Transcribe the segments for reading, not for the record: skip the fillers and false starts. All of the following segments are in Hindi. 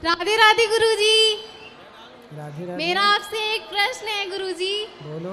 राधे राधे गुरुजी। राधे राधे। मेरा आपसे एक प्रश्न है गुरुजी बोलो।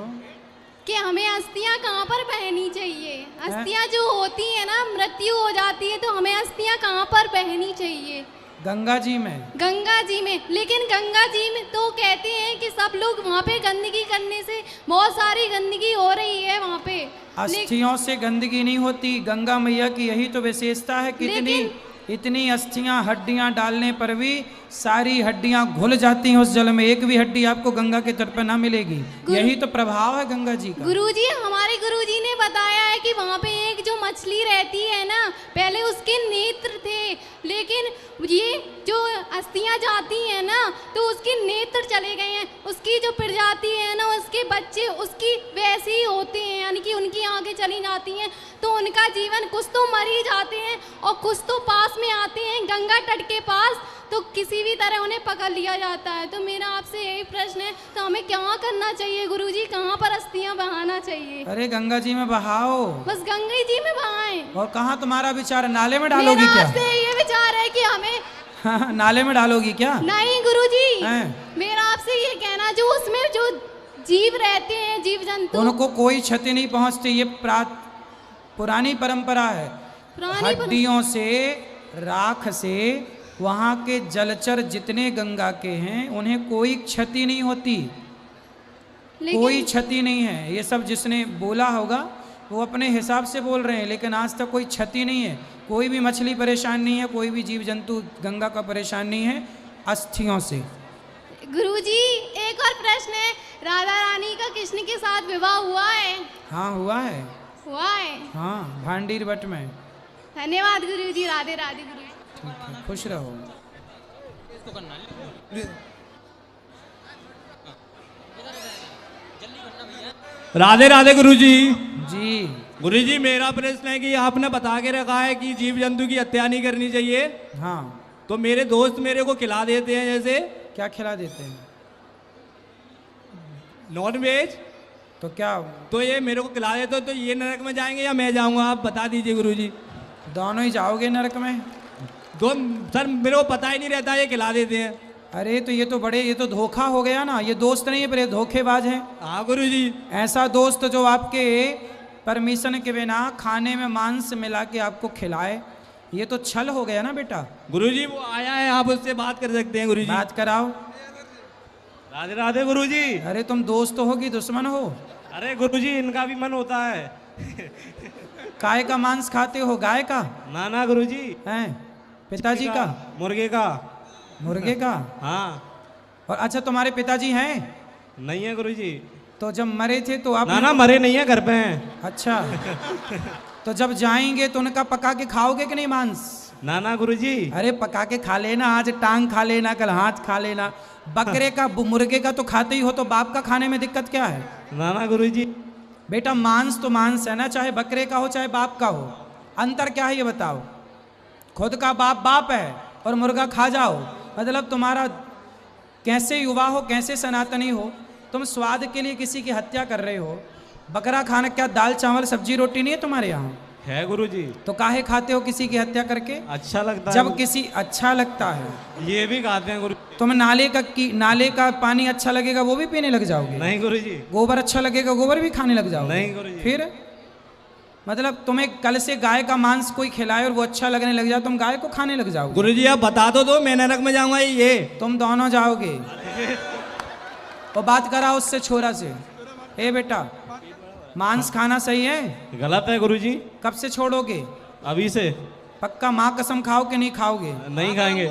कि हमें अस्थियां कहाँ पर पहननी चाहिए? अस्थियां जो होती है ना, मृत्यु हो जाती है, तो हमें अस्थियां कहाँ पर पहननी चाहिए? गंगा जी में। गंगा जी में। लेकिन गंगा जी में तो कहते हैं कि सब लोग वहाँ पे गंदगी करने से बहुत सारी गंदगी हो रही है वहाँ पे। अस्थियों से गंदगी नहीं होती, गंगा मैया की यही तो विशेषता है। कितनी इतनी अस्थियां हड्डियां डालने पर भी सारी हड्डियां घुल जाती हैं उस जल में, एक भी हड्डी आपको गंगा के तट पर ना मिलेगी। यही तो प्रभाव है गंगा जी का। गुरुजी, हमारे गुरुजी ने बताया है कि वहाँ पे एक जो मछली रहती है ना, पहले उसके नेत्र थे, लेकिन ये जो अस्थियां जाती हैं ना तो उसके नेत्र चले गए हैं। उसकी जो प्रजाति है ना, उसके बच्चे उसकी वैसे ही होते हैं, यानी कि उनकी आंखें चली जाती हैं, तो उनका जीवन कुछ तो मर ही जाते हैं और कुछ तो पास में आते हैं गंगा तट के पास, तो किसी भी तरह उन्हें पकड़ लिया जाता है। तो मेरा आपसे यही प्रश्न है, तो हमें क्या करना चाहिए गुरुजी? कहाँ पर अस्थियां बहाना चाहिए? अरे गंगा जी में बहाओ, बस गंगा जी में बहाएं। और कहाँ तुम्हारा विचार? नाले में डालोगी क्या? मेरा आपसे ये विचार है कि हमें नाले में डालोगी क्या? नहीं गुरुजी, हैं? मेरा आपसे ये कहना, जो उसमें जो जीव रहते हैं, जीव जंतु, उनको कोई क्षति नहीं पहुंचती। ये पुरानी परंपरा है। हड्डियों से, राख से वहाँ के जलचर जितने गंगा के हैं उन्हें कोई क्षति नहीं होती, कोई क्षति नहीं है। ये सब जिसने बोला होगा वो अपने हिसाब से बोल रहे हैं, लेकिन आज तक कोई क्षति नहीं है। कोई भी मछली परेशान नहीं है, कोई भी जीव जंतु गंगा का परेशान नहीं है अस्थियों से। गुरुजी एक और प्रश्न है, राधा रानी का कृष्ण के साथ विवाह हुआ है? हाँ हुआ है। हुआ है? हाँ, भांडीर बट में। धन्यवाद गुरुजी। राधे राधे गुरुजी। ठीक है, खुश रहो। राधे राधे गुरुजी। जी गुरुजी, मेरा प्रश्न है कि आपने बता के रखा है कि जीव जंतु की हत्या नहीं करनी चाहिए। हाँ, तो मेरे दोस्त मेरे को खिला देते हैं, जैसे क्या खिला देते हैं? Non veg. तो क्या तो ये मेरे को खिला देते हो, तो ये नरक में जाएंगे या मैं जाऊंगा? आप बता दीजिए गुरुजी। दोनों ही जाओगे नरक में? सर मेरे को पता ही नहीं रहता, ये खिला देते हैं। अरे तो ये तो धोखा हो गया ना। ये दोस्त नहीं है पर ये धोखेबाज है। हाँ गुरुजी। ऐसा दोस्त जो आपके परमिशन के बिना खाने में मांस मिला के आपको खिलाए, ये तो छल हो गया ना बेटा। गुरुजी वो आया है, आप उससे बात कर सकते हैं गुरुजी। बात कराओ। राधे राधे गुरुजी। अरे तुम दोस्त हो कि दुश्मन हो? अरे गुरुजी, इनका भी मन होता है। काय का मांस खाते हो? गाय का? ना ना गुरुजी। हैं? पिताजी का? मुर्गे का। मुर्गे का? हाँ। और अच्छा, तुम्हारे पिताजी हैं? नहीं है गुरुजी। तो जब मरे थे तो आप? ना ना, मरे नहीं है, घर पे हैं। अच्छा, तो जब जाएंगे तो उनका पका के खाओगे कि नहीं मांस? ना ना गुरुजी। अरे पका के खा लेना, आज टांग खा लेना, कल हाथ खा लेना। बकरे का, मुर्गे का तो खाते ही हो, तो बाप का खाने में दिक्कत क्या है? ना ना गुरुजी। बेटा मांस तो मांस है ना, चाहे बकरे का हो चाहे बाप का हो। अंतर क्या है ये बताओ? खुद का बाप बाप है और मुर्गा खा जाओ, मतलब तुम्हारा कैसे युवा हो, कैसे सनातनी हो? तुम स्वाद के लिए किसी की हत्या कर रहे हो। बकरा खाना क्या दाल चावल सब्जी रोटी नहीं है तुम्हारे यहाँ? है गुरुजी। तो काहे खाते हो किसी की हत्या करके? अच्छा लगता है। जब किसी अच्छा लगता है, ये भी खाते हैं गुरु। तुम नाले का पानी अच्छा लगेगा वो भी पीने लग जाओगे? नहीं गुरुजी। गोबर अच्छा लगेगा गोबर भी खाने लग जाओगे? नहीं गुरुजी। फिर मतलब तुम्हें कल से गाय का मांस कोई खिलाए और वो अच्छा लगने लग जाए, तुम गाय को खाने लग जाओगे? गुरुजी आप बता तो दो, मैं नरक में जाऊंगा ये? तुम दोनों जाओगे। और बात कराओ उससे, छोरा से। ए बेटा, मांस खाना सही है? गलत है गुरुजी। कब से छोड़ोगे? अभी से। पक्का माँ कसम खाओ कि नहीं खाओगे? नहीं खाएंगे।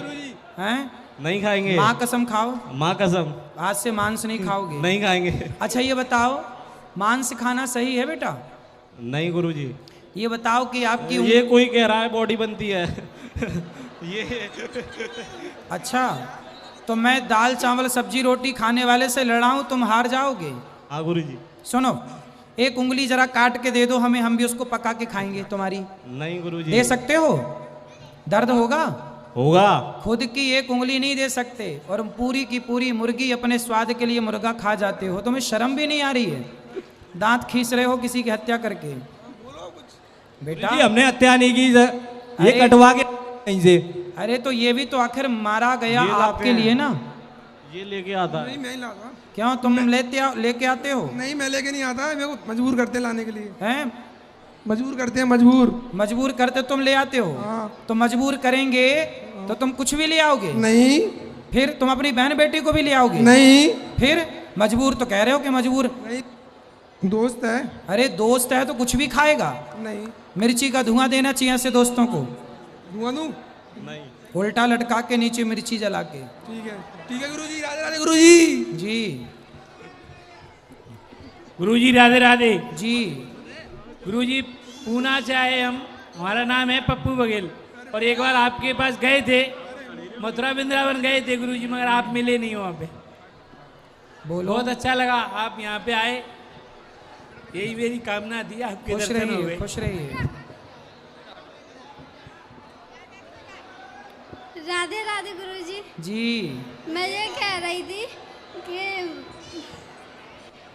हैं? नहीं खाएंगे। माँ कसम खाओ। माँ कसम। आज से मांस नहीं खाओगे? नहीं खाएंगे। अच्छा ये बताओ, मांस खाना सही है बेटा? नहीं गुरुजी। ये बताओ कि आपकी ये कोई कह रहा है बॉडी बनती है। ये अच्छा, तो मैं दाल चावल सब्जी रोटी खाने वाले से लड़ाऊं, तुम हार जाओगे? हाँ गुरुजी। सुनो, एक उंगली जरा काट के दे दो हमें, हम भी उसको पका के खाएंगे तुम्हारी। नहीं गुरुजी। दे सकते हो? दर्द होगा? होगा। खुद की एक उंगली नहीं दे सकते और पूरी की पूरी मुर्गी अपने स्वाद के लिए मुर्गा खा जाते हो। तुम्हें शर्म भी नहीं आ रही है? दांत खींच रहे हो किसी की हत्या करके। बेटा हमने हत्या नहीं की, ये कटवा के कहीं से। अरे तो ये भी तो आखिर मारा गया ये लाते आपके हैं। लिए ना। ये लेके आता है। नहीं मैं ही लाता। क्यों तुम लेके आते हो? नहीं मैं लेके नहीं आता, मेरे को मजबूर करते हैं लाने के लिए। हैं? मजबूर करते हैं, मजबूर। मजबूर करते तुम ले आते हो? हाँ। तो मजबूर करेंगे तो तुम कुछ भी ले आओगे? नहीं फिर तुम अपनी बहन बेटी को भी ले आओगे? नहीं फिर मजबूर तो कह रहे हो कि मजबूर। नहीं, दोस्त है। अरे दोस्त है तो कुछ भी खाएगा। नहीं मिर्ची का धुआं देना चाहिए ऐसे दोस्तों को, धुआं दूं? नहीं। उल्टा लटका के नीचे मिर्ची जला के। ठीक है गुरुजी, राधे राधे गुरुजी। जी गुरुजी राधे राधे। जी। गुरुजी पूना से आए हम, हमारा नाम है पप्पू बघेल, और एक बार आपके पास गए थे, मथुरा वृंदावन गए थे गुरुजी, मगर आप मिले नहीं वहाँ पे। बोलो। बहुत अच्छा लगा आप यहाँ पे आए, यही मेरी कामना थी, आपके खुश दर्शन हो रहिए, गए। खुश रहिए। राधे राधे गुरुजी। जी मैं ये कह रही थी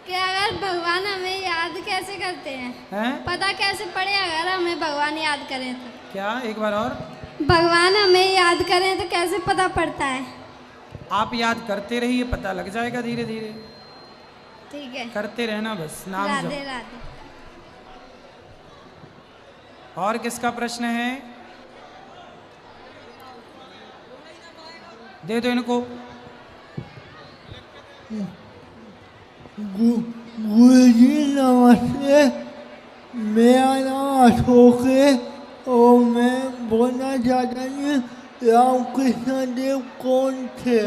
कि अगर भगवान हमें याद कैसे करते हैं, हैं? पता कैसे पड़े अगर हमें भगवान याद करें तो? क्या? एक बार और। भगवान हमें याद करें तो कैसे पता पड़ता है? आप याद करते रहिए, पता लग जाएगा धीरे धीरे। ठीक है, करते रहना बस, नाम राधे जप। राधे। और किसका प्रश्न है? दे दो इनको। गुरुजी नमस्ते, मेरा नाम अशोक है और मैं बोलना चाहता हूँ रामकृष्ण देव कौन थे?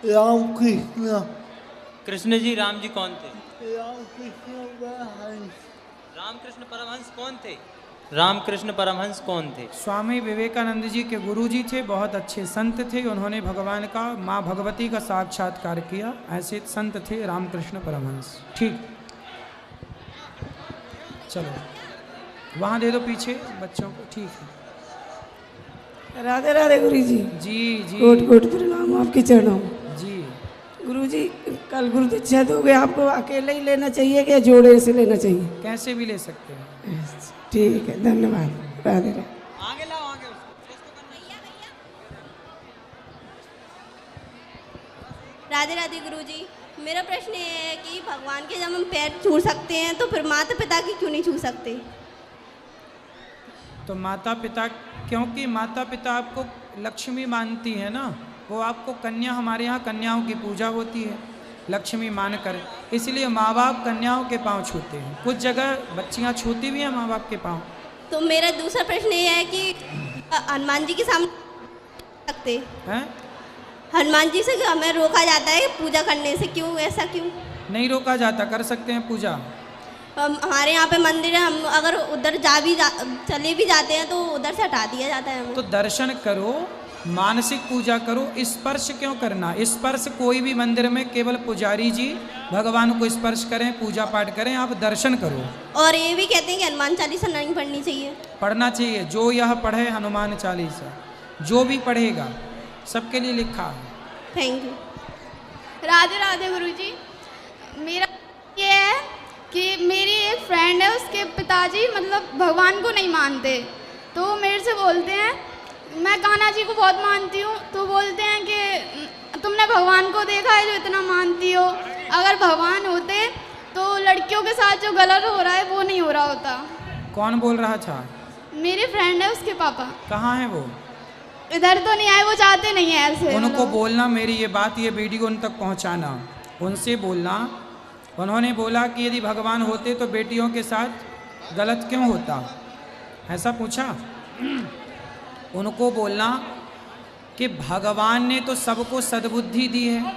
रामकृष्ण कृष्ण जी, राम जी कौन थे? रामकृष्ण परमहंस। रामकृष्ण परमहंस कौन थे? रामकृष्ण परमहंस कौन थे? स्वामी विवेकानंद जी के गुरुजी थे, बहुत अच्छे संत थे। उन्होंने भगवान का, माँ भगवती का साक्षात्कार किया। ऐसे संत थे रामकृष्ण परमहंस। ठीक, चलो वहाँ दे दो पीछे बच्चों को। ठीक है। राधे राधे गुरुजी। जी जी कोट कोट प्रणाम आपके चरणों में। जी। गुरुजी कल गुरु दीक्षा दोगे, आपको अकेले ही लेना चाहिए कि जोड़े से लेना चाहिए? कैसे भी ले सकते हैं। ठीक है, धन्यवाद। राधे राधे। आगे लाओ, आगे राधे राधे गुरुजी। मेरा प्रश्न ये है कि भगवान के जब हम पैर छू सकते हैं तो फिर माता पिता की क्यों नहीं छू सकते? तो माता पिता, क्योंकि माता पिता आपको लक्ष्मी मानती है ना, वो आपको कन्या, हमारे यहाँ कन्याओं की पूजा होती है लक्ष्मी मानकर, इसलिए माँ बाप कन्याओं के पाँव छूते हैं। कुछ जगह बच्चियाँ छूती भी हैं माँ बाप के पाँव। तो मेरा दूसरा प्रश्न ये है कि हनुमान जी के सामने सकते हैं? हनुमान जी से हमें रोका जाता है पूजा करने से, क्यों, ऐसा क्यों? नहीं रोका जाता, कर सकते हैं पूजा। हमारे यहाँ पे मंदिर है, हम अगर उधर चले भी जाते हैं तो उधर से हटा दिया जाता है हमें। तो दर्शन करो, मानसिक पूजा करो। स्पर्श क्यों करना? स्पर्श कोई भी मंदिर में केवल पुजारी जी भगवान को स्पर्श करें, पूजा पाठ करें, आप दर्शन करो। और ये भी कहते हैं कि हनुमान चालीसा नहीं पढ़नी चाहिए। पढ़ना चाहिए। जो यह पढ़े हनुमान चालीसा, जो भी पढ़ेगा सबके लिए लिखा है। Thank you. राधे राधे गुरुजी। मेरा ये है कि मेरी एक फ्रेंड है, उसके पिताजी मतलब भगवान को नहीं मानते, तो मेरे से बोलते हैं, मैं कान्हा जी को बहुत मानती हूँ, तो बोलते हैं कि तुमने भगवान को देखा है जो इतना मानती हो? अगर भगवान होते तो लड़कियों के साथ जो गलत हो रहा है वो नहीं हो रहा होता। कौन बोल रहा था? मेरी फ्रेंड है, उसके पापा। कहाँ है वो? इधर तो नहीं आए, वो चाहते नहीं है ऐसे। उनको बोलना मेरी ये बात, ये वीडियो उन तक पहुंचाना, उनसे बोलना। उन्होंने बोला कि यदि भगवान होते तो बेटियों के साथ गलत क्यों होता, ऐसा पूछा। उनको बोलना कि भगवान ने तो सबको सद्बुद्धि दी है,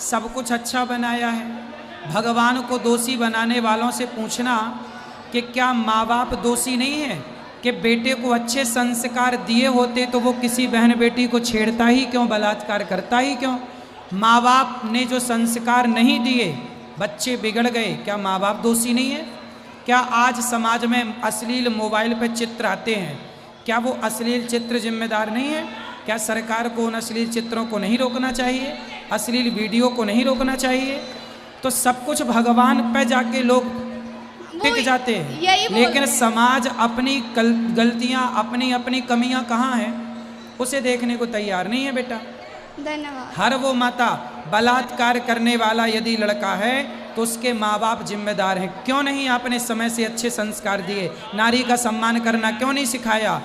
सब कुछ अच्छा बनाया है। भगवान को दोषी बनाने वालों से पूछना कि क्या माँ बाप दोषी नहीं है, कि बेटे को अच्छे संस्कार दिए होते तो वो किसी बहन बेटी को छेड़ता ही क्यों, बलात्कार करता ही क्यों? माँ बाप ने जो संस्कार नहीं दिए, बच्चे बिगड़ गए, क्या माँ बाप दोषी नहीं है? क्या आज समाज में अश्लील मोबाइल पर चित्र आते हैं, क्या वो अश्लील चित्र जिम्मेदार नहीं है? क्या सरकार को उन अश्लील चित्रों को नहीं रोकना चाहिए, अश्लील वीडियो को नहीं रोकना चाहिए? तो सब कुछ भगवान पे जाके लोग टिक टिक जाते हैं, यही बोल लेकिन रहे हैं। समाज अपनी गलतियां, अपनी अपनी कमियां कहाँ हैं उसे देखने को तैयार नहीं है बेटा। धन्यवाद। हर वो माता, बलात्कार करने वाला यदि लड़का है तो उसके माँ बाप जिम्मेदार हैं। क्यों नहीं आपने समय से अच्छे संस्कार दिए, नारी का सम्मान करना क्यों नहीं सिखाया?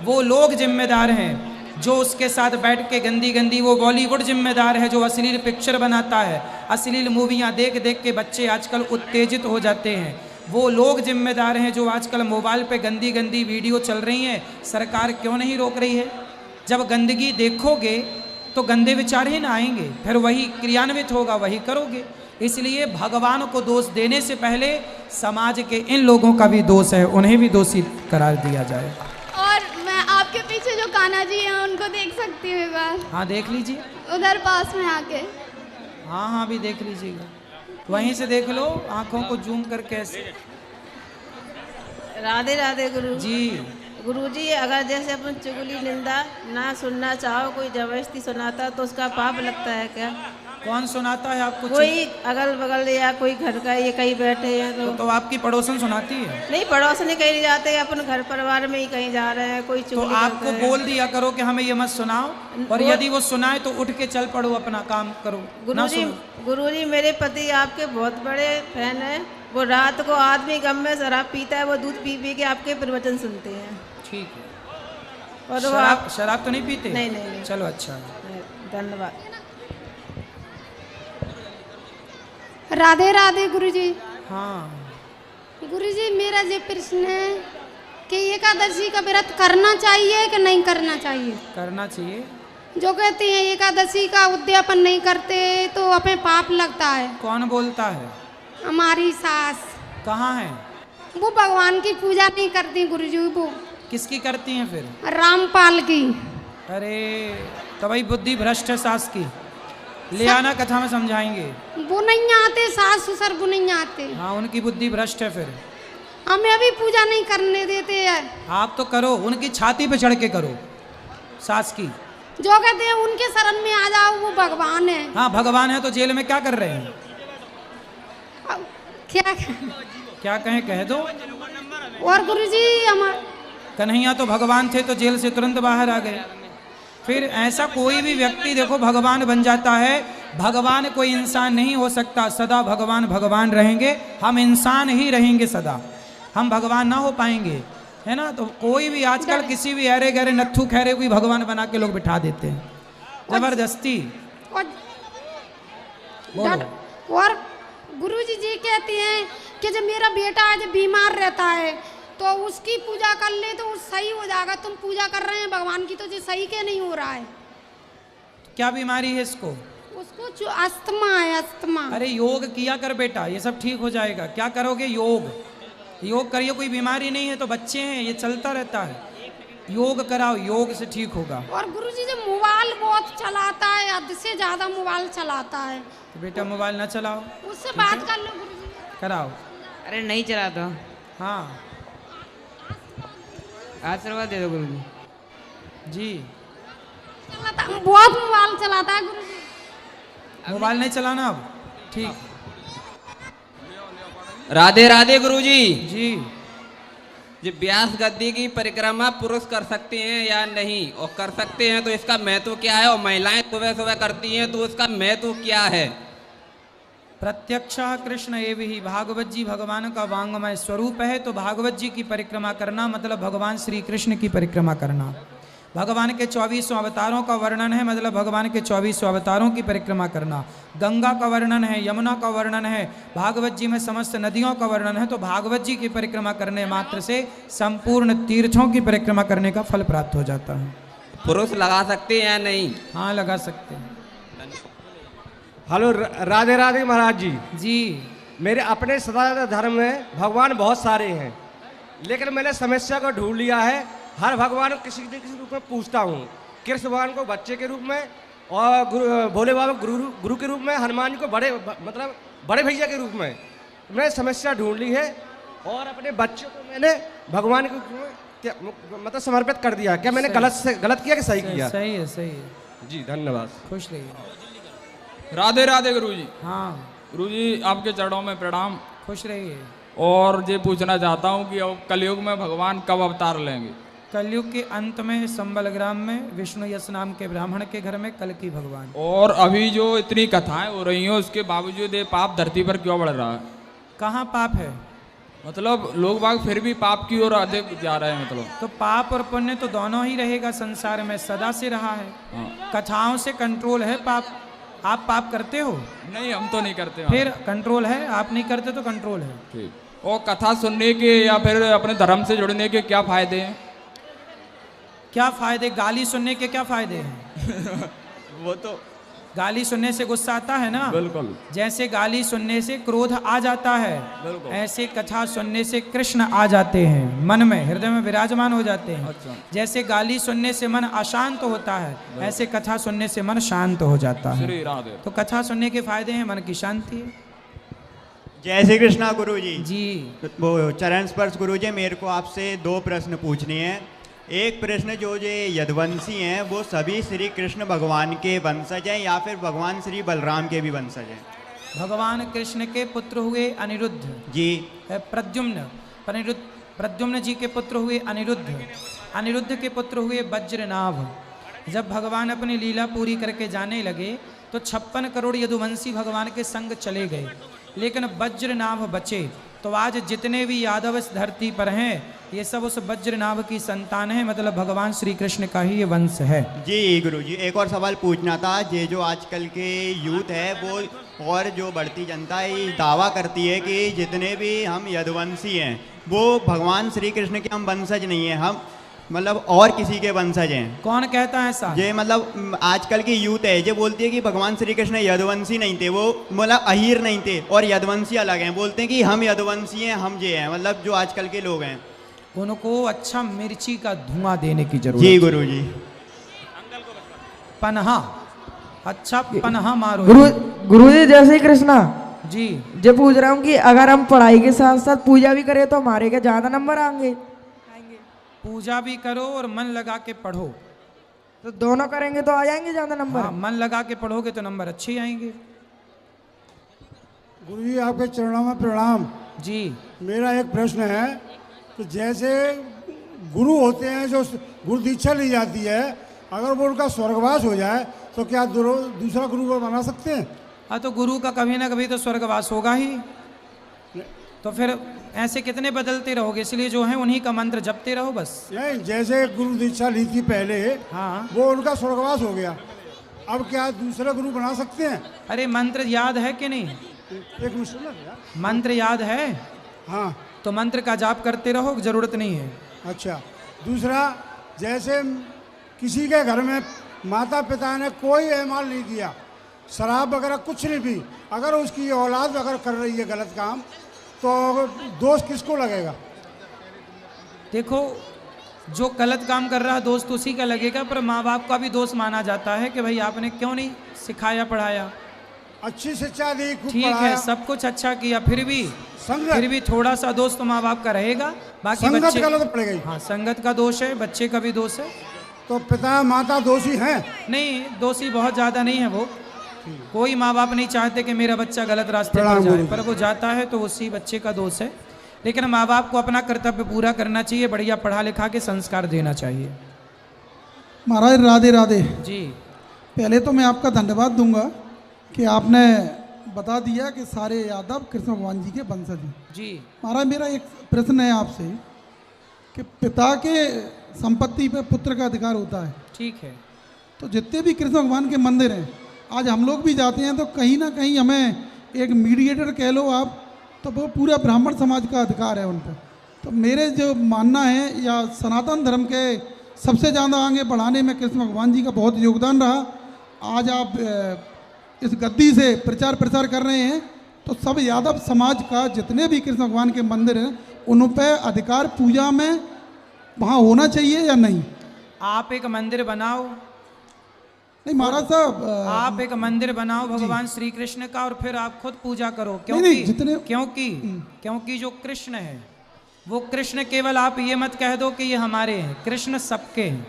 वो लोग जिम्मेदार हैं जो उसके साथ बैठ के गंदी गंदी, वो बॉलीवुड जिम्मेदार है जो अश्लील पिक्चर बनाता है, अश्लील मूवियाँ देख देख के बच्चे आजकल उत्तेजित हो जाते हैं। वो लोग जिम्मेदार हैं जो आजकल मोबाइल पे गंदी गंदी वीडियो चल रही हैं, सरकार क्यों नहीं रोक रही है? जब गंदगी देखोगे तो गंदे विचार ही ना आएंगे, फिर वही क्रियान्वित होगा, वही करोगे। इसलिए भगवान को दोष देने से पहले समाज के इन लोगों का भी दोष है, उन्हें भी दोषी करार दिया जाए। और मैं आपके पीछे जो कान्हा जी हैं उनको देख सकती हूँ एक बार? हाँ देख लीजिए, उधर पास में आके। हाँ हाँ भी देख लीजिएगा, वहीं से देख लो, आंखों को जूम करके ऐसे। राधे राधे गुरु जी। गुरुजी, अगर जैसे अपन चुगली निंदा ना सुनना चाहो, कोई जबरदस्ती सुनाता तो उसका पाप लगता है क्या? कौन सुनाता है आपको? कोई अगल बगल या कोई घर का, ये कहीं बैठे हैं तो आपकी पड़ोसन सुनाती है? नहीं, पड़ोसन ही कहीं जाते, अपन घर परिवार में ही कहीं जा रहे हैं, कोई चुगली तो आपको बोल दिया करो कि हमें ये मत सुनाओ, और यदि वो सुनाए तो उठ के चल पड़ो, अपना काम करो। गुरुजी, मेरे पति आपके बहुत बड़े फैन हैं। वो रात को आदमी गम में शराब पीता है, वो दूध पी पी के आपके प्रवचन सुनते हैं। ठीक है। और शराब तो नहीं पीते? नहीं। चलो अच्छा, धन्यवाद। राधे राधे गुरुजी। हाँ गुरुजी, मेरा ये प्रश्न है कि एकादशी का व्रत करना चाहिए कि नहीं करना चाहिए? करना चाहिए। जो कहते हैं एकादशी का उद्यापन नहीं करते तो अपने पाप लगता है। कौन बोलता है? हमारी सास। कहाँ है? वो भगवान की पूजा नहीं करती गुरुजी। वो किसकी करती हैं फिर? रामपाल की। अरे तो भाई बुद्धि भ्रष्ट है सास की, ले आना कथा में समझाएंगे। वो नहीं आते, सास ससुर वो नहीं आते। हाँ, उनकी बुद्धि भ्रष्ट है, फिर हमें अभी पूजा नहीं करने देते हैं। आप तो करो, उनकी छाती पे चढ़ के करो, सास की। जो कहते हैं उनके शरण में आ जाओ, वो भगवान है। हाँ भगवान है तो जेल में क्या कर रहे हैं? क्या कहें, कह दो। और गुरुजी, हमारे कन्हैया तो भगवान थे तो जेल से तुरंत बाहर आ गए। फिर ऐसा कोई भी व्यक्ति देखो भगवान बन जाता है। भगवान कोई इंसान नहीं हो सकता, सदा भगवान भगवान रहेंगे, हम इंसान ही रहेंगे सदा, हम भगवान ना हो पाएंगे, है ना। तो कोई भी आजकल किसी भी अरे गहरे नत्थु खैरे कोई भगवान बना के लोग बिठा देते हैं जबरदस्ती। और गुरुजी जी कहते हैं कि जब मेरा बेटा आज बीमार रहता है तो उसकी पूजा कर ले तो सही हो जाएगा। तुम पूजा कर रहे हैं भगवान की तो जी सही के नहीं हो रहा है। क्या बीमारी है इसको? उसको अस्थमा है, अस्थमा। अरे योग किया कर बेटा, ये सब ठीक हो जाएगा। क्या करोगे? योग करिए, कोई बीमारी नहीं है तो बच्चे हैं, ये चलता रहता है। योग कराओ, योग से ठीक होगा। और गुरुजी जब मोबाइल बहुत चलाता है, हद से ज्यादा मोबाइल चलाता है, तो बेटा मोबाइल ना चलाओ, उससे बात कर लो गुरुजी। कराओ। अरे नहीं चलाता। हाँ आशीर्वाद दे दो गुरुजी। जी। बहुत मोबाइल चलाता है गुरुजी। मोबाइल नहीं चलाना अब, ठीक। राधे राधे गुरुजी। जी। जी, व्यास गद्दी की परिक्रमा पुरुष कर सकते हैं या नहीं, और कर सकते हैं तो इसका महत्व क्या है, और महिलाएं सुबह सुबह करती हैं तो उसका महत्व क्या है? प्रत्यक्ष कृष्ण एवं ही, भागवत जी भगवान का वांगमय स्वरूप है। तो भागवत जी की परिक्रमा करना मतलब भगवान श्री कृष्ण की परिक्रमा करना। भगवान के 24 अवतारों का वर्णन है, मतलब भगवान के 24 अवतारों की परिक्रमा करना। गंगा का वर्णन है, यमुना का वर्णन है, भागवत जी में समस्त नदियों का वर्णन है। तो भागवत जी की परिक्रमा करने मात्र से संपूर्ण तीर्थों की परिक्रमा करने का फल प्राप्त हो जाता है। पुरुष लगा सकते हैं या नहीं? हाँ लगा सकते हैं। हेलो, राधे राधे महाराज जी। जी। मेरे अपने सनातन धर्म में भगवान बहुत सारे हैं, लेकिन मैंने समस्या को ढूंढ लिया है। हर भगवान को किसी न किसी रूप में पूछता हूँ। कृष्ण भगवान को बच्चे के रूप में, और भोले बाबा गुरु के रूप में, हनुमान जी को बड़े भैया के रूप में। मैंने समस्या ढूंढ ली है और अपने बच्चों को मैंने भगवान को समर्पित कर दिया। क्या मैंने गलत किया कि सही किया? सही है, सही है जी, धन्यवाद। खुश रहिए। राधे राधे गुरुजी। हाँ गुरुजी, आपके चरणों में प्रणाम। खुश रहिए। और ये पूछना चाहता हूँ कि अब कलयुग में भगवान कब अवतार लेंगे? कलयुग के अंत में संबल ग्राम में विष्णु यश नाम के ब्राह्मण के घर में कल की भगवान। और अभी जो इतनी कथाएं हो रही हैं उसके बावजूद ये पाप धरती पर क्यों बढ़ रहा है? कहाँ पाप है? मतलब लोग बाग फिर भी पाप की ओर अधिक जा रहे हैं। मतलब तो पाप और पुण्य तो दोनों ही रहेगा संसार में, सदा से रहा है। कथाओं से कंट्रोल है पाप। आप पाप करते हो? नहीं, हम तो नहीं करते। फिर कंट्रोल है, आप नहीं करते तो कंट्रोल है। ठीक। और कथा सुनने के या फिर अपने धर्म से जुड़ने के क्या फायदे हैं? क्या फायदे? गाली सुनने के क्या फायदे हैं? वो तो गाली सुनने से गुस्सा आता है ना। बिल्कुल। जैसे गाली सुनने से क्रोध आ जाता है, बिल्कुल। ऐसे कथा सुनने से कृष्ण आ जाते हैं, मन में, हृदय में विराजमान हो जाते हैं। अच्छा। जैसे गाली सुनने से मन अशांत होता है, ऐसे कथा सुनने से मन शांत हो जाता है। श्री राधे। तो कथा सुनने के फायदे हैं, मन की शांति है। जय श्री कृष्णा गुरु जी। जी। वो चरण स्पर्श गुरु जी, मेरे को आपसे 2 प्रश्न पूछने हैं। एक प्रश्न, जो ये यदुवंशी हैं वो सभी श्री कृष्ण भगवान के वंशज हैं या फिर भगवान श्री बलराम के भी वंशज हैं? भगवान कृष्ण के पुत्र हुए अनिरुद्ध जी। प्रद्युम्न, प्रद्युम्न जी के पुत्र हुए अनिरुद्ध, अनिरुद्ध के पुत्र हुए वज्रनाभ। जब भगवान अपनी लीला पूरी करके जाने लगे तो 56 करोड़ यदुवंशी भगवान के संग चले गए, लेकिन वज्रनाभ बचे। तो आज जितने भी यादव इस धरती पर हैं, ये सब उस वज्रनाभ की संतान है, मतलब भगवान श्री कृष्ण का ही ये वंश है। जी गुरु जी, एक और सवाल पूछना था। ये जो आजकल के यूथ है वो और जो बढ़ती जनता है, ये दावा करती है कि जितने भी हम यदुवंशी हैं वो भगवान श्री कृष्ण के हम वंशज नहीं हैं, हम मतलब और किसी के वंशज हैं। कौन कहता है ऐसा? ये मतलब आजकल की यूथ है, जो बोलती है कि भगवान श्री कृष्ण यदुवंशी नहीं थे, वो मतलब अहीर नहीं थे और यदुवंशी अलग हैं। बोलते हैं कि हम यदुवंशी हैं, हम ये हैं, मतलब जो आजकल के लोग हैं। उनको अच्छा मिर्ची का धुआं देने की जरूरत। जी गुरु जी। पनहा, अच्छा पनहा मारो। गुरु जी जय श्री कृष्णा जी। जो पूछ रहा हूँ कि अगर हम पढ़ाई के साथ साथ पूजा भी करें तो हमारे क्या ज्यादा नंबर आएंगे? पूजा भी करो और मन लगा के पढ़ो, तो दोनों करेंगे तो आ जाएंगे ज्यादा नंबर। हाँ, मन लगा के पढ़ोगे तो नंबर अच्छे आएंगे। गुरु जी आपके चरणों में प्रणाम। जी। मेरा एक प्रश्न है कि जैसे गुरु होते हैं, जो गुरु दीक्षा ली जाती है, अगर वो उनका स्वर्गवास हो जाए तो क्या दूसरा गुरु को बना सकते हैं? हाँ, तो गुरु का कभी ना कभी तो स्वर्गवास होगा ही, तो फिर ऐसे कितने बदलते रहोगे? इसलिए जो है उन्हीं का मंत्र जपते रहो बस। नहीं, जैसे गुरु दीक्षा ली थी पहले, हाँ, वो उनका स्वर्गवास हो गया, अब क्या दूसरा गुरु बना सकते हैं? अरे मंत्र याद है कि नहीं? एक मिनट, मंत्र याद है? हाँ, तो मंत्र का जाप करते रहो, जरूरत नहीं है। अच्छा। दूसरा, जैसे किसी के घर में माता पिता ने कोई एमाल नहीं किया, शराब वगैरह कुछ नहीं पी, अगर उसकी औलाद अगर कर रही है गलत काम, तो दोष किसको लगेगा? देखो, जो गलत काम कर रहा है दोस्त उसी का लगेगा, पर माँ बाप का भी दोष माना जाता है कि भाई आपने क्यों नहीं सिखाया पढ़ाया। अच्छी शिक्षा दी, खूब ठीक है, सब कुछ अच्छा किया, फिर भी थोड़ा सा दोष तो माँ बाप का रहेगा। बाकी संगत बच्चे, गलत पड़ गई। हाँ, संगत का दोष है, बच्चे का भी दोष है। तो पिता माता दोषी हैं? नहीं, दोषी बहुत ज्यादा नहीं है वो। कोई माँ बाप नहीं चाहते कि मेरा बच्चा गलत रास्ते पर जाए, पर वो जाता है तो उसी बच्चे का दोष है। लेकिन माँ बाप को अपना कर्तव्य पूरा करना चाहिए, बढ़िया पढ़ा लिखा के संस्कार देना चाहिए। महाराज राधे राधे जी। पहले तो मैं आपका धन्यवाद दूंगा कि आपने बता दिया कि सारे यादव कृष्ण भगवान जी के वंशज हैं। जी। महाराज मेरा एक प्रश्न है आपसे कि पिता के संपत्ति पे पुत्र का अधिकार होता है। ठीक है। तो जितने भी कृष्ण भगवान के मंदिर हैं, आज हम लोग भी जाते हैं तो कहीं ना कहीं हमें एक मीडिएटर कह लो आप, तो वो पूरा ब्राह्मण समाज का अधिकार है उन पर। तो मेरे जो मानना है, या सनातन धर्म के सबसे ज़्यादा आगे बढ़ाने में कृष्ण भगवान जी का बहुत योगदान रहा। आज आप इस गद्दी से प्रचार प्रसार कर रहे हैं, तो सब यादव समाज का जितने भी कृष्ण भगवान के मंदिर हैं उन पर अधिकार पूजा में वहाँ होना चाहिए या नहीं? आप एक मंदिर बनाओ। नहीं महाराज साहब, आप एक मंदिर बनाओ भगवान श्री कृष्ण का, और फिर आप खुद पूजा करो। क्योंकि जो कृष्ण है वो कृष्ण, केवल आप ये मत कह दो कि ये हमारे हैं, कृष्ण सबके हैं।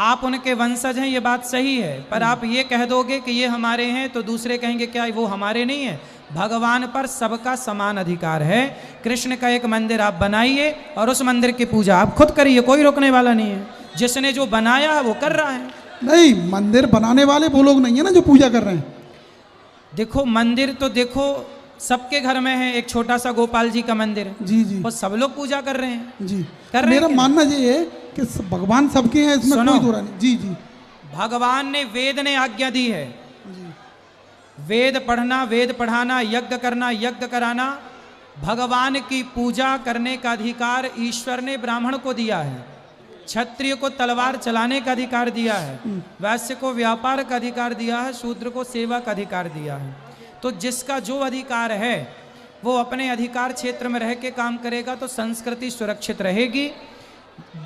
आप उनके वंशज हैं, ये बात सही है, पर आप ये कह दोगे कि ये हमारे हैं तो दूसरे कहेंगे क्या वो हमारे नहीं है? भगवान पर सबका समान अधिकार है। कृष्ण का एक मंदिर आप बनाइए और उस मंदिर की पूजा आप खुद करिए, कोई रोकने वाला नहीं है। जिसने जो बनाया है वो कर रहा है। नहीं, मंदिर बनाने वाले वो लोग नहीं है ना जो पूजा कर रहे हैं। देखो मंदिर तो देखो सबके घर में है, एक छोटा सा गोपाल जी का मंदिर, जी जी, वो सब लोग पूजा कर रहे हैं जी कर रहे मेरा हैं। मानना ये है कि भगवान सबके हैं, इसमें सुनो, कोई दो राय नहीं। जी जी, भगवान ने वेद ने आज्ञा दी है, वेद पढ़ना, वेद पढ़ाना, यज्ञ करना, यज्ञ कराना। भगवान की पूजा करने का अधिकार ईश्वर ने ब्राह्मण को दिया है, क्षत्रिय को तलवार चलाने का अधिकार दिया है, वैश्य को व्यापार का अधिकार दिया है, शूद्र को सेवा का अधिकार दिया है। तो जिसका जो अधिकार है वो अपने अधिकार क्षेत्र में रह के काम करेगा तो संस्कृति सुरक्षित रहेगी।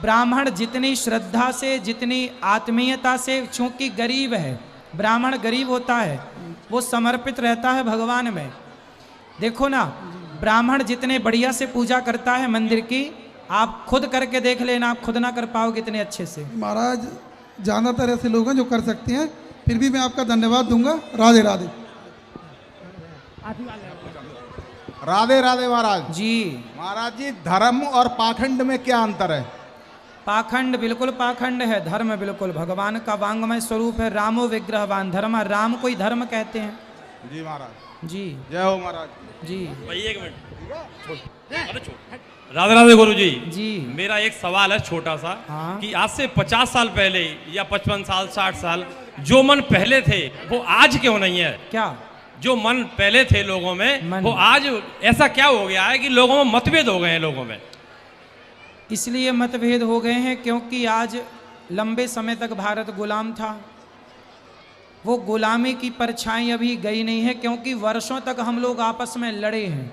ब्राह्मण जितनी श्रद्धा से, जितनी आत्मीयता से, चूंकि गरीब है, ब्राह्मण गरीब होता है, वो समर्पित रहता है भगवान में। देखो ना, ब्राह्मण जितने बढ़िया से पूजा करता है मंदिर की, आप खुद करके देख लेना, आप खुद ना कर पाओगे इतने अच्छे से। महाराज ज़्यादातर ऐसे लोग हैं जो कर सकते हैं, फिर भी मैं आपका धन्यवाद दूंगा। राधे राधे। राधे राधे महाराज जी। महाराज जी, धर्म और पाखंड में क्या अंतर है? पाखंड बिल्कुल पाखंड है, धर्म बिल्कुल भगवान का वांगमय स्वरूप है। रामो विग्रहवान धर्म, राम को ही धर्म कहते हैं। जी महाराज जी, जय हो महाराज जी। भाई एक मिनट, राधे राधे गुरु जी। जी, मेरा एक सवाल है छोटा सा, हाँ? कि आज से 50 साल पहले या 55 साल 60 साल जो मन पहले थे वो आज क्यों नहीं है? क्या जो मन पहले थे लोगों में वो आज ऐसा क्या हो गया है कि लोगों में मतभेद हो गए हैं लोगों में? इसलिए मतभेद हो गए हैं क्योंकि आज लंबे समय तक भारत गुलाम था। वो गुलामी की परछाई अभी गई नहीं है, क्योंकि वर्षों तक हम लोग आपस में लड़े हैं।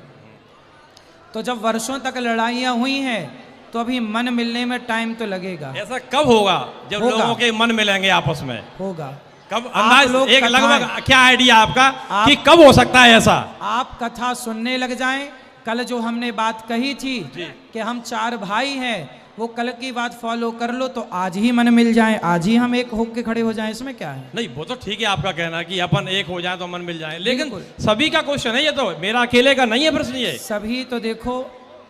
तो जब वर्षों तक लड़ाइयाँ हुई हैं तो अभी मन मिलने में टाइम तो लगेगा। ऐसा कब होगा जब लोगों के मन मिलेंगे आपस में? होगा। कब? अंदाज एक लगभग क्या आइडिया आपका कि कब हो सकता है ऐसा? आप कथा सुनने लग जाएं। कल जो हमने बात कही थी कि हम 4 भाई हैं, वो कल की बात फॉलो कर लो तो आज ही मन मिल जाए, आज ही हम एक होके खड़े हो जाएं। इसमें क्या है? नहीं, वो तो ठीक है आपका कहना कि अपन एक हो जाए तो मन मिल जाए, लेकिन सभी का क्वेश्चन है ये, तो मेरा अकेले का नहीं है प्रश्न ये। सभी तो देखो,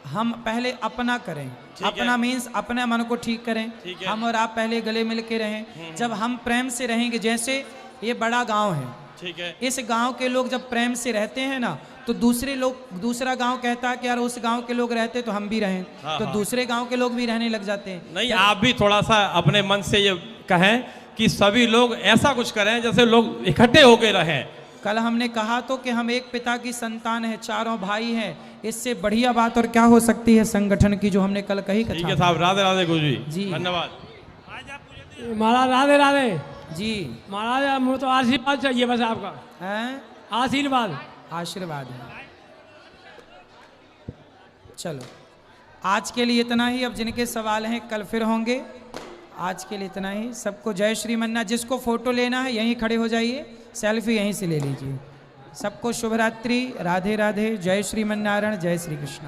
हम पहले अपना करें, अपना मीन्स अपने मन को ठीक करें। हम और आप पहले गले मिल के रहें। जब हम प्रेम से रहेंगे, जैसे ये बड़ा गांव है, ठीक है, इस गांव के लोग जब प्रेम से रहते हैं ना, तो दूसरा गांव कहता है कि यार उस गांव के लोग रहते तो हम भी रहें, तो दूसरे गांव के लोग भी रहने लग जाते हैं। नहीं, आप भी थोड़ा सा अपने मन से ये कहें कि सभी लोग ऐसा कुछ करें जैसे लोग इकट्ठे होकर रहें। कल हमने कहा तो कि हम एक पिता की संतान है, 4 भाई हैं। इससे बढ़िया बात और क्या हो सकती है संगठन की, जो हमने कल कही। ठीक है साहब, राधे राधे गुरु जी, जी धन्यवाद। महाराज राधे राधे जी। महाराज मुझे तो आशीर्वाद चाहिए बस आपका। हैं? आशीर्वाद। आशीर्वाद है। चलो आज के लिए इतना ही। अब जिनके सवाल हैं कल फिर होंगे। आज के लिए इतना ही। सबको जय श्री मन्ना। जिसको फोटो लेना है यहीं खड़े हो जाइए, सेल्फी यहीं से ले लीजिए। सबको शुभ रात्रि, राधे राधे, जय श्रीमन्नारायण, जय श्री कृष्ण।